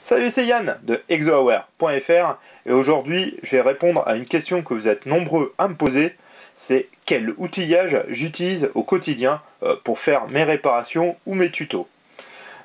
Salut, c'est Yann de exoaware.fr et aujourd'hui je vais répondre à une question que vous êtes nombreux à me poser. C'est quel outillage j'utilise au quotidien pour faire mes réparations ou mes tutos.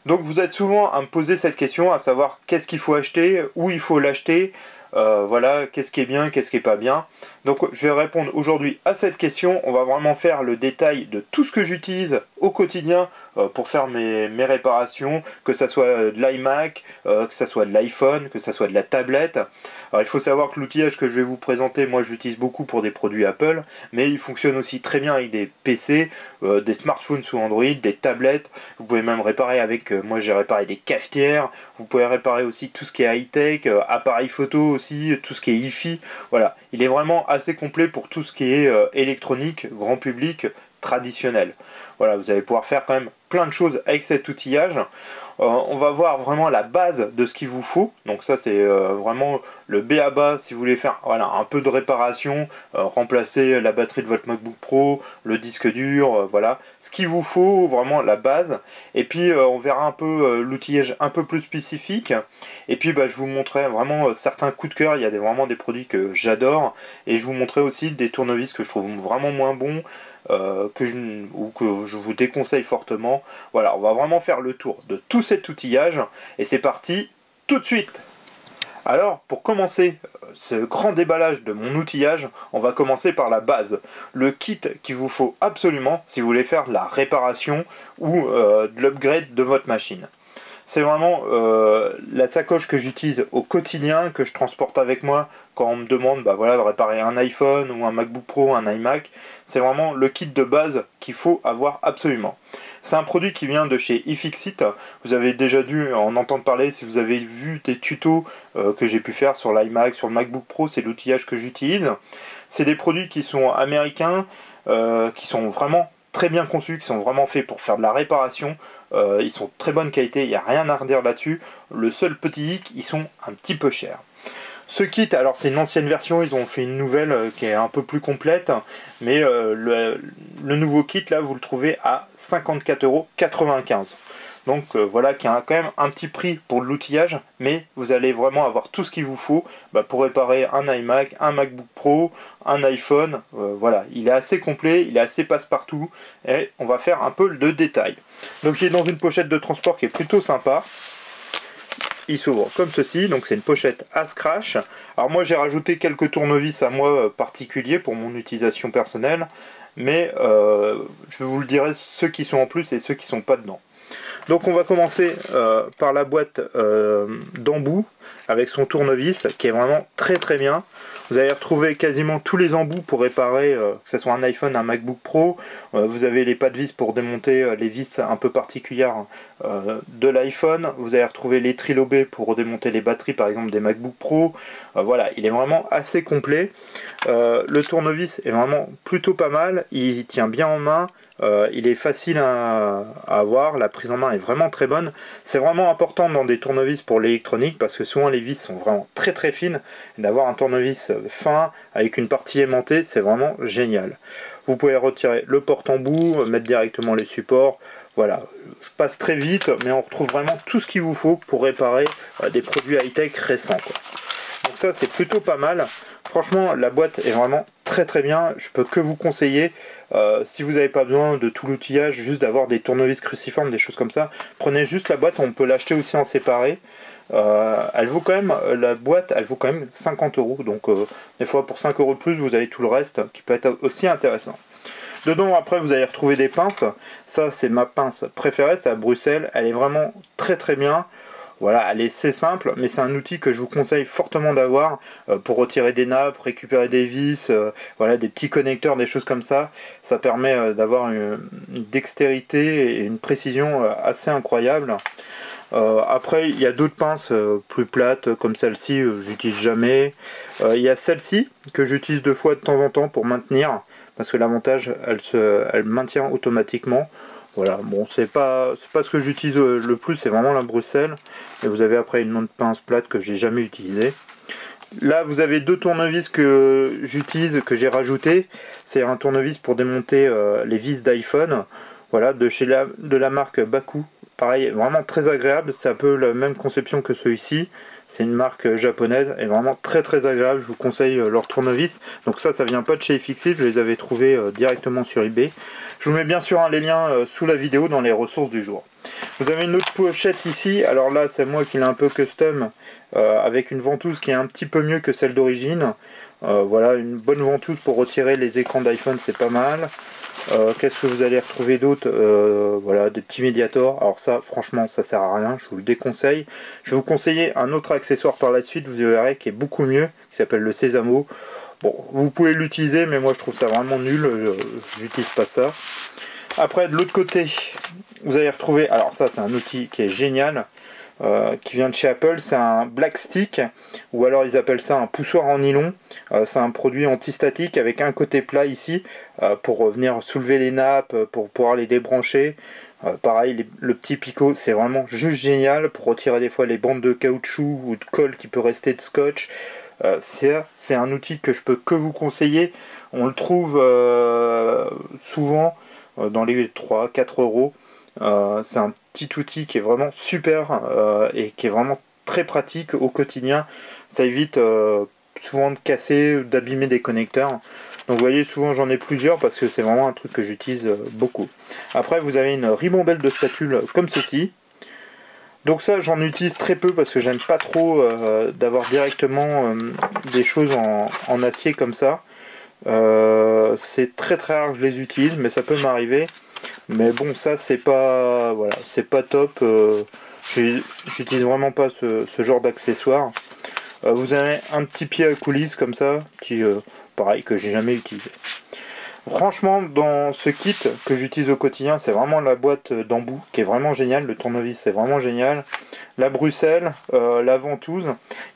Donc vous êtes souvent à me poser cette question, à savoir qu'est-ce qu'il faut acheter, où il faut l'acheter, voilà, qu'est-ce qui est bien, qu'est-ce qui est pas bien. Donc je vais répondre aujourd'hui à cette question. On va vraiment faire le détail de tout ce que j'utilise au quotidien pour faire mes réparations, que ça soit de l'iMac, que ça soit de l'iPhone, que ça soit de la tablette. Alors il faut savoir que l'outillage que je vais vous présenter, moi je l'utilise beaucoup pour des produits Apple, mais il fonctionne aussi très bien avec des PC, des smartphones sous Android, des tablettes. Vous pouvez même réparer avec, moi j'ai réparé des cafetières, vous pouvez réparer aussi tout ce qui est high-tech, appareil photo aussi, tout ce qui est hi-fi. Voilà, il est vraiment assez complet pour tout ce qui est électronique, grand public, traditionnel. Voilà, vous allez pouvoir faire quand même plein de choses avec cet outillage. On va voir vraiment la base de ce qu'il vous faut. Donc ça c'est vraiment le b.a-ba si vous voulez faire voilà, un peu de réparation, remplacer la batterie de votre MacBook Pro, le disque dur, voilà. Ce qu'il vous faut, vraiment la base. Et puis on verra un peu l'outillage un peu plus spécifique. Et puis je vous montrerai vraiment certains coups de cœur. Il y a vraiment des produits que j'adore. Et je vous montrerai aussi des tournevis que je trouve vraiment moins bons. Que je vous déconseille fortement. Voilà, on va vraiment faire le tour de tout cet outillage et c'est parti tout de suite. Alors, pour commencer ce grand déballage de mon outillage, on va commencer par la base, le kit qu'il vous faut absolument si vous voulez faire la réparation ou de l'upgrade de votre machine. C'est vraiment la sacoche que j'utilise au quotidien, que je transporte avec moi quand on me demande voilà, de réparer un iPhone ou un MacBook Pro, un iMac. C'est vraiment le kit de base qu'il faut avoir absolument. C'est un produit qui vient de chez iFixit. Vous avez déjà dû en entendre parler si vous avez vu des tutos que j'ai pu faire sur l'iMac, sur le MacBook Pro. C'est l'outillage que j'utilise. C'est des produits qui sont américains, qui sont vraiment très bien conçus, qui sont vraiment faits pour faire de la réparation. Ils sont de très bonne qualité, il n'y a rien à redire là-dessus. Le seul petit hic, ils sont un petit peu chers. Ce kit, alors c'est une ancienne version, ils ont fait une nouvelle qui est un peu plus complète, mais le nouveau kit là vous le trouvez à 54,95 €. Donc voilà, qui a quand même un petit prix pour l'outillage, mais vous allez vraiment avoir tout ce qu'il vous faut pour réparer un iMac, un MacBook Pro, un iPhone. Voilà, il est assez complet, il est assez passe-partout, et on va faire un peu le détail. Donc il est dans une pochette de transport qui est plutôt sympa. Il s'ouvre comme ceci, donc c'est une pochette à scratch. Alors moi j'ai rajouté quelques tournevis à moi particuliers pour mon utilisation personnelle, mais je vous le dirai ceux qui sont en plus et ceux qui sont pas dedans. Donc on va commencer par la boîte d'embout avec son tournevis qui est vraiment très très bien. Vous allez retrouver quasiment tous les embouts pour réparer, que ce soit un iPhone, un MacBook Pro. Vous avez les pas de vis pour démonter les vis un peu particulières de l'iPhone. Vous allez retrouver les trilobés pour démonter les batteries par exemple des MacBook Pro. Voilà, il est vraiment assez complet. Le tournevis est vraiment plutôt pas mal. Il tient bien en main. Il est facile à avoir, la prise en main est vraiment très bonne. C'est vraiment important dans des tournevis pour l'électronique parce que souvent les vis sont vraiment très très fines. D'avoir un tournevis fin avec une partie aimantée, c'est vraiment génial. Vous pouvez retirer le porte-embout, mettre directement les supports. Voilà, je passe très vite, mais on retrouve vraiment tout ce qu'il vous faut pour réparer des produits high-tech récents, quoi. Donc ça c'est plutôt pas mal. Franchement la boîte est vraiment très très bien. Je peux que vous conseiller, si vous n'avez pas besoin de tout l'outillage, juste d'avoir des tournevis cruciformes, des choses comme ça, prenez juste la boîte. On peut l'acheter aussi en séparé. Elle vaut quand même, la boîte elle vaut quand même 50 €. Donc des fois pour 5 € de plus vous avez tout le reste qui peut être aussi intéressant. Dedans après vous allez retrouver des pinces. Ça c'est ma pince préférée, c'est à Bruxelles. Elle est vraiment très très bien. Voilà, elle est assez simple, mais c'est un outil que je vous conseille fortement d'avoir pour retirer des nappes, récupérer des vis, voilà, des petits connecteurs, des choses comme ça. Ça permet d'avoir une dextérité et une précision assez incroyable. Après, il y a d'autres pinces plus plates, comme celle-ci, j'utilise jamais. Il y a celle-ci que j'utilise 2 fois de temps en temps pour maintenir, parce que l'avantage, elle maintient automatiquement. Voilà, bon, c'est pas ce que j'utilise le plus, c'est vraiment la Bruxelles. Et vous avez après une autre pince plate que j'ai jamais utilisée. Là, vous avez 2 tournevis que j'utilise, que j'ai rajouté. C'est un tournevis pour démonter les vis d'iPhone. Voilà, de la marque Baku. pareil, vraiment très agréable. C'est un peu la même conception que celui-ci. C'est une marque japonaise et vraiment très agréable. Je vous conseille leur tournevis. Donc ça vient pas de chez FXI, je les avais trouvés directement sur eBay. Je vous mets bien sûr les liens sous la vidéo dans les ressources du jour. Vous avez une autre pochette ici. Alors là, c'est moi qui l'ai un peu custom avec une ventouse qui est un petit peu mieux que celle d'origine. Voilà, une bonne ventouse pour retirer les écrans d'iPhone, c'est pas mal. Qu'est-ce que vous allez retrouver d'autre? Voilà, des petits médiators. Alors ça, franchement, ça sert à rien, je vous le déconseille. Je vais vous conseiller un autre accessoire par la suite, vous verrez, qui est beaucoup mieux, qui s'appelle le Sésamo. Bon, vous pouvez l'utiliser, mais moi je trouve ça vraiment nul, j'utilise pas ça. Après, de l'autre côté, vous allez retrouver, alors ça c'est un outil qui est génial, qui vient de chez Apple, c'est un Black Stick, ou alors ils appellent ça un poussoir en nylon. C'est un produit antistatique avec un côté plat ici, pour venir soulever les nappes, pour pouvoir les débrancher. Pareil, le petit picot, c'est vraiment juste génial pour retirer des fois les bandes de caoutchouc ou de colle qui peut rester de scotch. C'est un outil que je peux que vous conseiller. On le trouve souvent dans les 3-4 euros. C'est un petit outil qui est vraiment super et qui est vraiment très pratique au quotidien. Ça évite souvent de casser, d'abîmer des connecteurs. Donc vous voyez, souvent j'en ai plusieurs parce que c'est vraiment un truc que j'utilise beaucoup. Après vous avez une ribambelle de spatules comme ceci. Donc ça j'en utilise très peu parce que j'aime pas trop d'avoir directement des choses en acier comme ça. C'est très rare que je les utilise, mais ça peut m'arriver. Mais bon, ça c'est pas, voilà, c'est pas top. J'utilise vraiment pas ce genre d'accessoire. Vous avez un petit pied à coulisse comme ça, qui pareil, que j'ai jamais utilisé. Franchement, dans ce kit que j'utilise au quotidien, c'est vraiment la boîte d'embout qui est vraiment géniale. Le tournevis, c'est vraiment génial. La Bruxelles, la ventouse.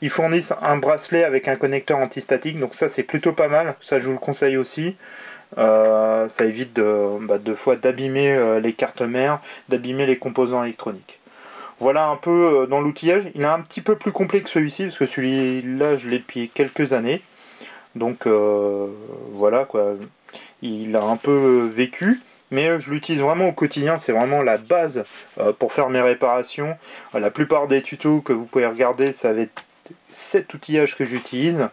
Ils fournissent un bracelet avec un connecteur antistatique, donc ça c'est plutôt pas mal. Ça je vous le conseille aussi. Ça évite deux fois d'abîmer les cartes mères, d'abîmer les composants électroniques. Voilà un peu dans l'outillage. Il est un petit peu plus complet que celui-ci, parce que celui-là je l'ai depuis quelques années. Donc voilà quoi. Il a un peu vécu, mais je l'utilise vraiment au quotidien. C'est vraiment la base pour faire mes réparations. La plupart des tutos que vous pouvez regarder, ça va être cet outillage que j'utilise.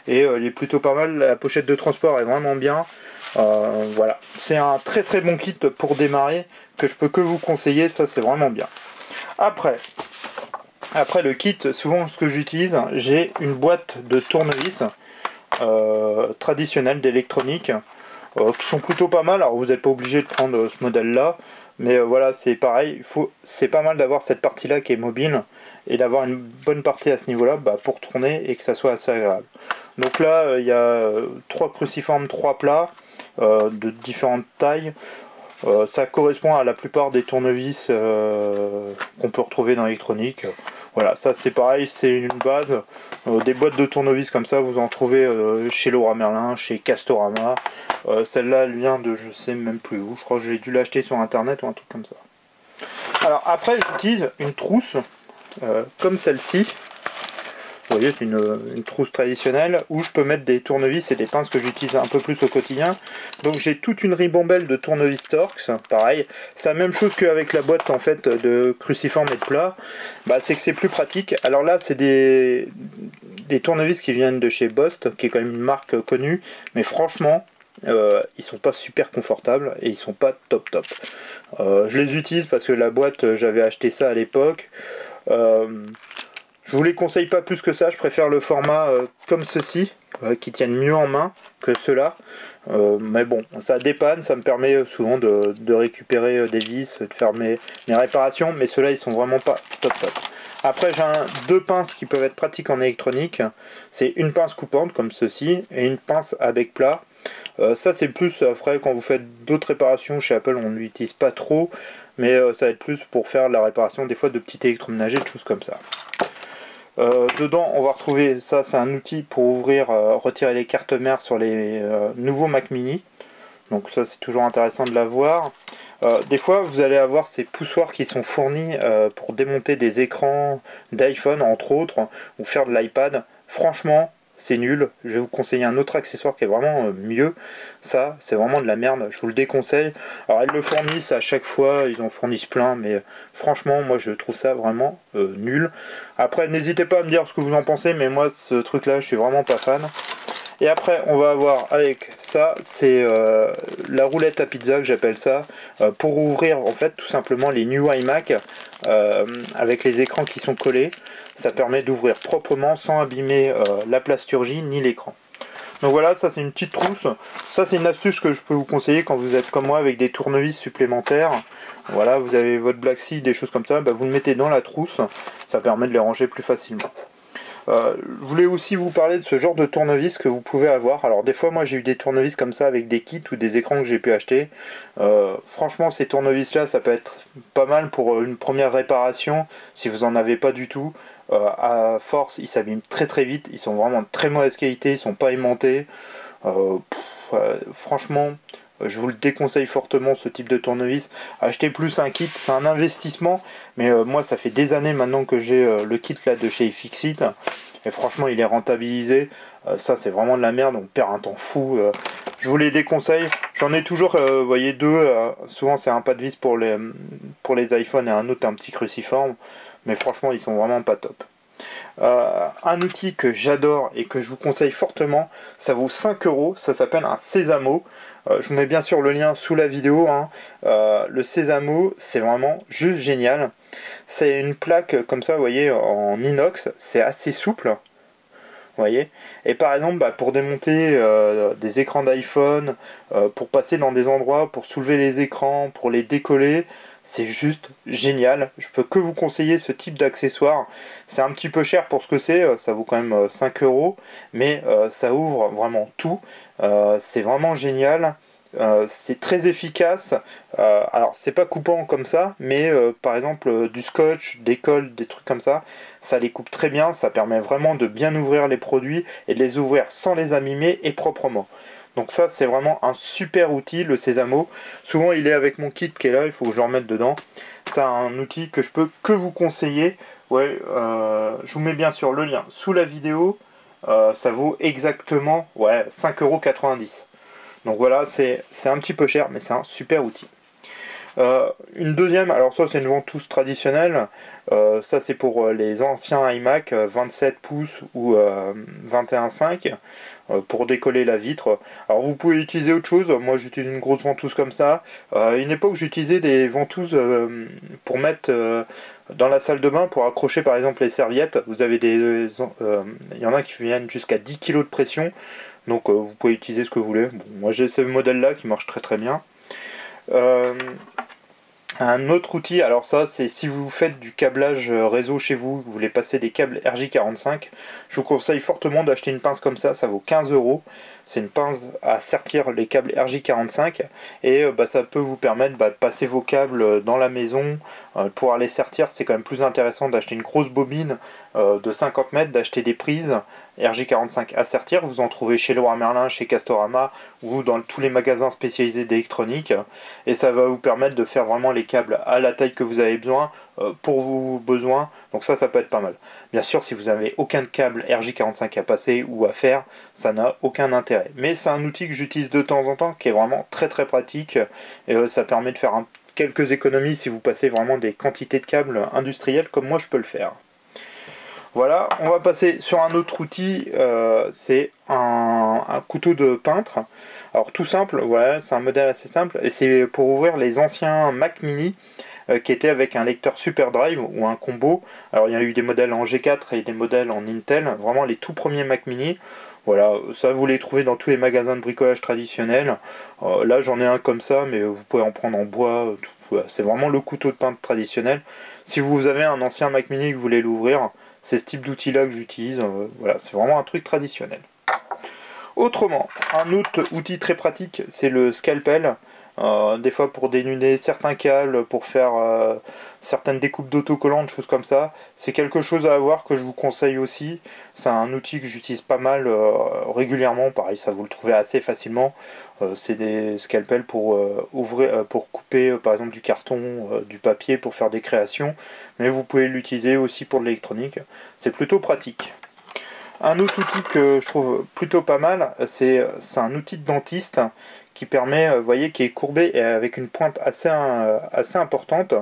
Et il est plutôt pas mal. La pochette de transport est vraiment bien. Voilà, c'est un très bon kit pour démarrer que je peux que vous conseiller. Ça c'est vraiment bien. Après le kit, souvent ce que j'utilise, j'ai une boîte de tournevis traditionnelle d'électronique qui sont plutôt pas mal. Alors vous n'êtes pas obligé de prendre ce modèle là, mais voilà, c'est pareil, c'est pas mal d'avoir cette partie là qui est mobile et d'avoir une bonne partie à ce niveau là pour tourner et que ça soit assez agréable. Donc là il y a 3 cruciformes, 3 plats de différentes tailles. Ça correspond à la plupart des tournevis qu'on peut retrouver dans l'électronique. Voilà, ça c'est pareil, c'est une base. Des boîtes de tournevis comme ça, vous en trouvez chez Leroy Merlin, chez Castorama. Celle-là, elle vient de je sais même plus où. Je crois que j'ai dû l'acheter sur internet ou un truc comme ça. Alors après, j'utilise une trousse comme celle-ci. Vous voyez, c'est une trousse traditionnelle où je peux mettre des tournevis et des pinces que j'utilise un peu plus au quotidien. Donc j'ai toute une ribambelle de tournevis Torx, pareil. C'est la même chose qu'avec la boîte en fait de cruciforme et de plat. C'est que c'est plus pratique. Alors là, c'est des tournevis qui viennent de chez Bost, qui est quand même une marque connue. Mais franchement, ils sont pas super confortables et ils sont pas top. Je les utilise parce que la boîte, j'avais acheté ça à l'époque. Je vous les conseille pas plus que ça, je préfère le format comme ceci, qui tiennent mieux en main que ceux-là. Mais bon, ça dépanne, ça me permet souvent de récupérer des vis, de faire mes réparations, mais ceux-là ils sont vraiment pas top. Après j'ai deux pinces qui peuvent être pratiques en électronique, c'est une pince coupante comme ceci, et une pince à bec plat. Ça c'est plus après quand vous faites d'autres réparations chez Apple, on ne l'utilise pas trop, mais ça va être plus pour faire la réparation des fois de petits électroménagers, de choses comme ça. Dedans on va retrouver, ça c'est un outil pour ouvrir, retirer les cartes mères sur les nouveaux Mac mini. Donc ça c'est toujours intéressant de l'avoir. Des fois vous allez avoir ces poussoirs qui sont fournis pour démonter des écrans d'iPhone entre autres, ou faire de l'iPad. Franchement c'est nul. Je vais vous conseiller un autre accessoire qui est vraiment mieux. Ça, c'est vraiment de la merde, je vous le déconseille. Alors ils le fournissent à chaque fois, ils en fournissent plein, mais franchement, moi je trouve ça vraiment nul. Après, n'hésitez pas à me dire ce que vous en pensez, mais moi ce truc-là, je suis vraiment pas fan. Et après, on va avoir avec ça, c'est la roulette à pizza que j'appelle ça, pour ouvrir en fait tout simplement les New iMac avec les écrans qui sont collés. Ça permet d'ouvrir proprement sans abîmer la plasturgie ni l'écran. Donc voilà, ça c'est une petite trousse. Ça c'est une astuce que je peux vous conseiller quand vous êtes comme moi avec des tournevis supplémentaires. Voilà, vous avez votre Black Sea, des choses comme ça, bah, vous le mettez dans la trousse. Ça permet de les ranger plus facilement. Je voulais aussi vous parler de ce genre de tournevis que vous pouvez avoir. Alors des fois moi j'ai eu des tournevis comme ça avec des kits ou des écrans que j'ai pu acheter. Franchement ces tournevis là ça peut être pas mal pour une première réparation si vous en avez pas du tout. À force ils s'abîment très très vite, ils sont vraiment de très mauvaise qualité, ils sont pas aimantés. Franchement je vous le déconseille fortement ce type de tournevis. Achetez plus un kit, c'est un investissement, mais moi ça fait des années maintenant que j'ai le kit là de chez iFixit, et franchement il est rentabilisé. Ça c'est vraiment de la merde, on perd un temps fou. Je vous les déconseille. J'en ai toujours, vous voyez, deux. Souvent c'est un pas de vis pour les iPhones et un autre un petit cruciforme, mais franchement ils sont vraiment pas top. Un outil que j'adore et que je vous conseille fortement, ça vaut 5 €, ça s'appelle un Sésamo. Je vous mets bien sûr le lien sous la vidéo, hein. Le Sésamo, c'est vraiment juste génial. C'est une plaque comme ça, vous voyez, en inox, c'est assez souple. Vous voyez, et par exemple pour démonter des écrans d'iPhone, pour passer dans des endroits, pour soulever les écrans, pour les décoller, c'est juste génial. Je peux que vous conseiller ce type d'accessoire. C'est un petit peu cher pour ce que c'est, ça vaut quand même 5 €, mais ça ouvre vraiment tout. C'est vraiment génial. C'est très efficace. Alors c'est pas coupant comme ça, mais par exemple du scotch, des cols, des trucs comme ça, ça les coupe très bien. Ça permet vraiment de bien ouvrir les produits et de les ouvrir sans les abîmer et proprement. Donc ça c'est vraiment un super outil, le Sésamo. Souvent il est avec mon kit qui est là, il faut que je le remette dedans. C'est un outil que je peux que vous conseiller. Ouais, je vous mets bien sûr le lien sous la vidéo. Ça vaut exactement 5,90 €. Donc voilà, c'est un petit peu cher, mais c'est un super outil. Une deuxième, alors ça c'est une ventouse traditionnelle, ça c'est pour les anciens iMac 27 pouces ou 21,5 pour décoller la vitre. Alors vous pouvez utiliser autre chose, moi j'utilise une grosse ventouse comme ça. À une époque j'utilisais des ventouses pour mettre dans la salle de bain, pour accrocher par exemple les serviettes. Vous avez il y en a qui viennent jusqu'à 10 kg de pression. Donc vous pouvez utiliser ce que vous voulez. Bon, moi j'ai ce modèle là qui marche très très bien. Un autre outil, alors ça c'est si vous faites du câblage réseau chez vous, vous voulez passer des câbles RJ45, je vous conseille fortement d'acheter une pince comme ça vaut 15 €. C'est une pince à sertir les câbles RJ45 et ça peut vous permettre de passer vos câbles dans la maison. Pour les sertir, c'est quand même plus intéressant d'acheter une grosse bobine de 50 mètres, d'acheter des prises RJ45 à sertir. Vous en trouvez chez Leroy Merlin, chez Castorama ou dans tous les magasins spécialisés d'électronique, et ça va vous permettre de faire vraiment les câbles à la taille que vous avez besoin pour vos besoins. Donc ça peut être pas mal. Bien sûr, si vous n'avez aucun câble RJ45 à passer ou à faire, ça n'a aucun intérêt. Mais c'est un outil que j'utilise de temps en temps qui est vraiment très très pratique, et ça permet de faire quelques économies si vous passez vraiment des quantités de câbles industriels comme moi je peux le faire. Voilà, on va passer sur un autre outil, c'est un couteau de peintre. Alors tout simple, voilà, c'est un modèle assez simple, et c'est pour ouvrir les anciens Mac Mini qui étaient avec un lecteur SuperDrive ou un combo. Alors il y a eu des modèles en G4 et des modèles en Intel, vraiment les tout premiers Mac Mini. Voilà, ça vous les trouvez dans tous les magasins de bricolage traditionnels. Là j'en ai un comme ça, mais vous pouvez en prendre en bois. C'est vraiment le couteau de peintre traditionnel. Si vous avez un ancien Mac Mini et que vous voulez l'ouvrir, c'est ce type d'outil là que j'utilise. Voilà, c'est vraiment un truc traditionnel. Autrement, un autre outil très pratique, c'est le scalpel. Des fois pour dénuder certains câbles, pour faire certaines découpes d'autocollants, choses comme ça. C'est quelque chose à avoir que je vous conseille aussi. C'est un outil que j'utilise pas mal régulièrement. Pareil, ça vous le trouvez assez facilement. C'est des scalpels pour ouvrir, pour couper par exemple du carton, du papier, pour faire des créations. Mais vous pouvez l'utiliser aussi pour de l'électronique. C'est plutôt pratique. Un autre outil que je trouve plutôt pas mal, c'est un outil de dentiste qui permet, vous voyez, qui est courbé et avec une pointe assez importante.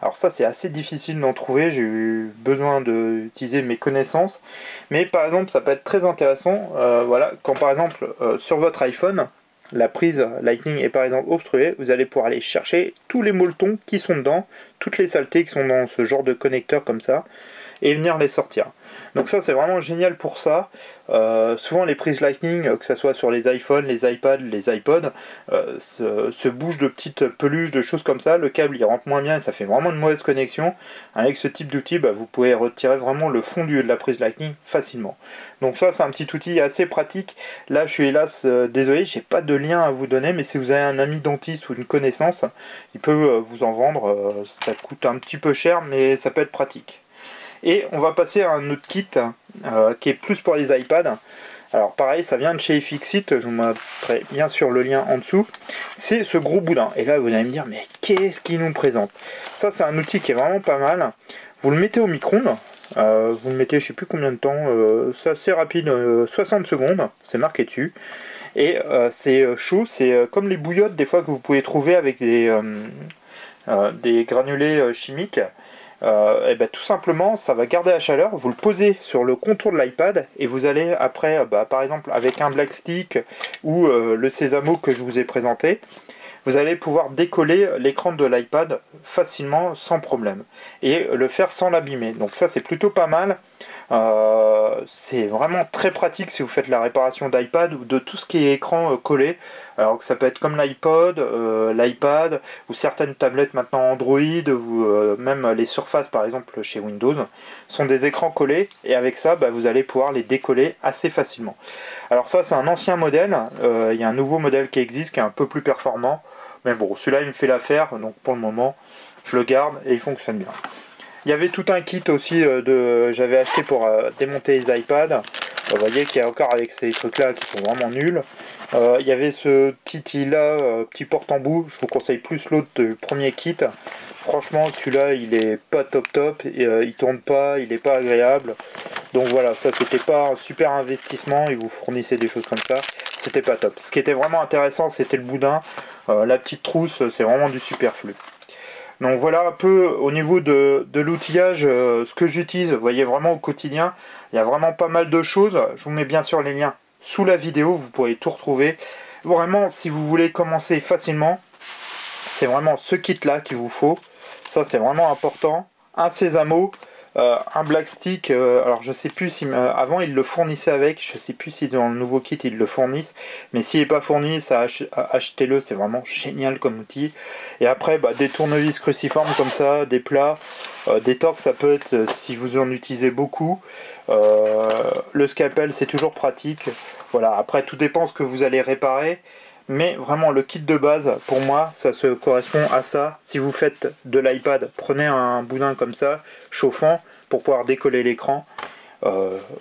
Alors ça, c'est assez difficile d'en trouver, j'ai eu besoin d'utiliser mes connaissances. Mais par exemple, ça peut être très intéressant, voilà, quand par exemple, sur votre iPhone, la prise Lightning est par exemple obstruée, vous allez pouvoir aller chercher tous les molletons qui sont dedans, toutes les saletés qui sont dans ce genre de connecteur comme ça, et venir les sortir. Donc ça c'est vraiment génial pour ça. Souvent les prises Lightning, que ce soit sur les iPhones, les iPads, les iPods, se bougent de petites peluches, de choses comme ça, le câble il rentre moins bien et ça fait vraiment une mauvaise connexion. Avec ce type d'outil, vous pouvez retirer vraiment le fond de la prise Lightning facilement. Donc ça c'est un petit outil assez pratique. Là je suis hélas désolé, j'ai pas de lien à vous donner, mais si vous avez un ami dentiste ou une connaissance, il peut vous en vendre. Ça coûte un petit peu cher, mais ça peut être pratique. Et on va passer à un autre kit qui est plus pour les iPads. Alors pareil, ça vient de chez iFixit, je vous mettrai bien sûr le lien en dessous. C'est ce gros boudin. Et là vous allez me dire, mais qu'est-ce qu'il nous présente? Ça c'est un outil qui est vraiment pas mal. Vous le mettez au micro-ondes. Vous le mettez je sais plus combien de temps. C'est assez rapide, 60 secondes, c'est marqué dessus. Et c'est chaud, c'est comme les bouillottes des fois que vous pouvez trouver avec des granulés chimiques. Et tout simplement ça va garder la chaleur, vous le posez sur le contour de l'iPad et vous allez après par exemple avec un Black Stick ou le Sésamo que je vous ai présenté, vous allez pouvoir décoller l'écran de l'iPad facilement sans problème et le faire sans l'abîmer. Donc ça c'est plutôt pas mal. C'est vraiment très pratique si vous faites la réparation d'iPad ou de tout ce qui est écran collé. Alors que ça peut être comme l'iPod, l'iPad ou certaines tablettes maintenant Android ou même les Surface par exemple chez Windows sont des écrans collés et avec ça vous allez pouvoir les décoller assez facilement. Alors ça c'est un ancien modèle, il y a un nouveau modèle qui existe qui est un peu plus performant, mais bon celui-là il me fait l'affaire donc pour le moment je le garde et il fonctionne bien. Il y avait tout un kit aussi j'avais acheté pour démonter les iPads. Vous voyez qu'il y a encore avec ces trucs là qui sont vraiment nuls. Il y avait ce petit là, petit porte-embout. Je vous conseille plus l'autre du premier kit. Franchement celui-là il est pas top, il tourne pas, il est pas agréable. Donc voilà, ça c'était pas un super investissement, ils vous fournissaient des choses comme ça. C'était pas top. Ce qui était vraiment intéressant c'était le boudin. La petite trousse c'est vraiment du superflu. Donc voilà un peu au niveau de l'outillage, ce que j'utilise, vous voyez vraiment au quotidien, il y a vraiment pas mal de choses. Je vous mets bien sûr les liens sous la vidéo, vous pourrez tout retrouver. Vraiment, si vous voulez commencer facilement, c'est vraiment ce kit là qu'il vous faut. Ça c'est vraiment important. Un Sésamo, un Black Stick, alors je sais plus si avant ils le fournissaient avec, je sais plus si dans le nouveau kit ils le fournissent, mais s'il n'est pas fourni, ça achetez-le, c'est vraiment génial comme outil. Et après des tournevis cruciformes comme ça, des plats, des torques ça peut être si vous en utilisez beaucoup. Le scalpel c'est toujours pratique. Voilà, après tout dépend ce que vous allez réparer. Mais vraiment le kit de base pour moi ça se correspond à ça. Si vous faites de l'iPad, prenez un boudin comme ça chauffant pour pouvoir décoller l'écran.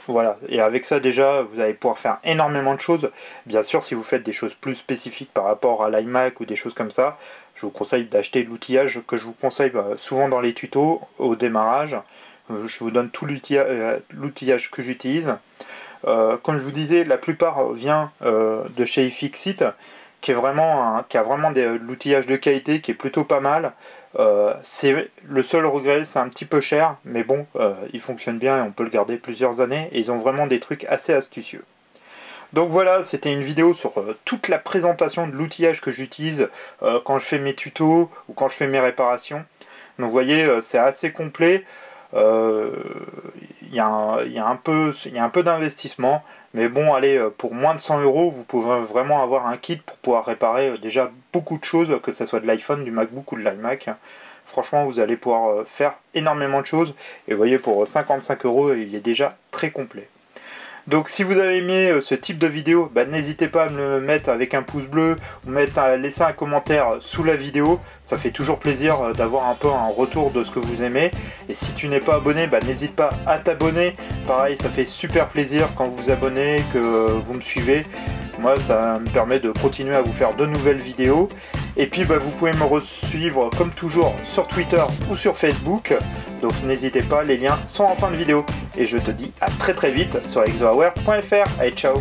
Voilà, et avec ça déjà vous allez pouvoir faire énormément de choses. Bien sûr si vous faites des choses plus spécifiques par rapport à l'iMac ou des choses comme ça, je vous conseille d'acheter l'outillage que je vous conseille souvent dans les tutos au démarrage. Je vous donne tout l'outillage que j'utilise. Comme je vous disais, la plupart vient de chez iFixit, qui a vraiment de l'outillage de qualité qui est plutôt pas mal. C'est le seul regret, c'est un petit peu cher, mais bon, il fonctionne bien et on peut le garder plusieurs années. Et ils ont vraiment des trucs assez astucieux. Donc voilà, c'était une vidéo sur toute la présentation de l'outillage que j'utilise quand je fais mes tutos ou quand je fais mes réparations. Donc vous voyez, c'est assez complet. Il y a un peu d'investissement, mais bon allez, pour moins de 100 €, vous pouvez vraiment avoir un kit pour pouvoir réparer déjà beaucoup de choses, que ce soit de l'iPhone, du MacBook ou de l'iMac. Franchement vous allez pouvoir faire énormément de choses, et vous voyez pour 55 € il est déjà très complet. Donc si vous avez aimé ce type de vidéo, n'hésitez pas à me le mettre avec un pouce bleu ou laisser un commentaire sous la vidéo. Ça fait toujours plaisir d'avoir un peu un retour de ce que vous aimez. Et si tu n'es pas abonné, n'hésite pas à t'abonner. Pareil, ça fait super plaisir quand vous vous abonnez, que vous me suivez. Moi, ça me permet de continuer à vous faire de nouvelles vidéos. Et puis vous pouvez me suivre comme toujours sur Twitter ou sur Facebook. Donc n'hésitez pas, les liens sont en fin de vidéo. Et je te dis à très vite sur exoaware.fr. Allez, ciao!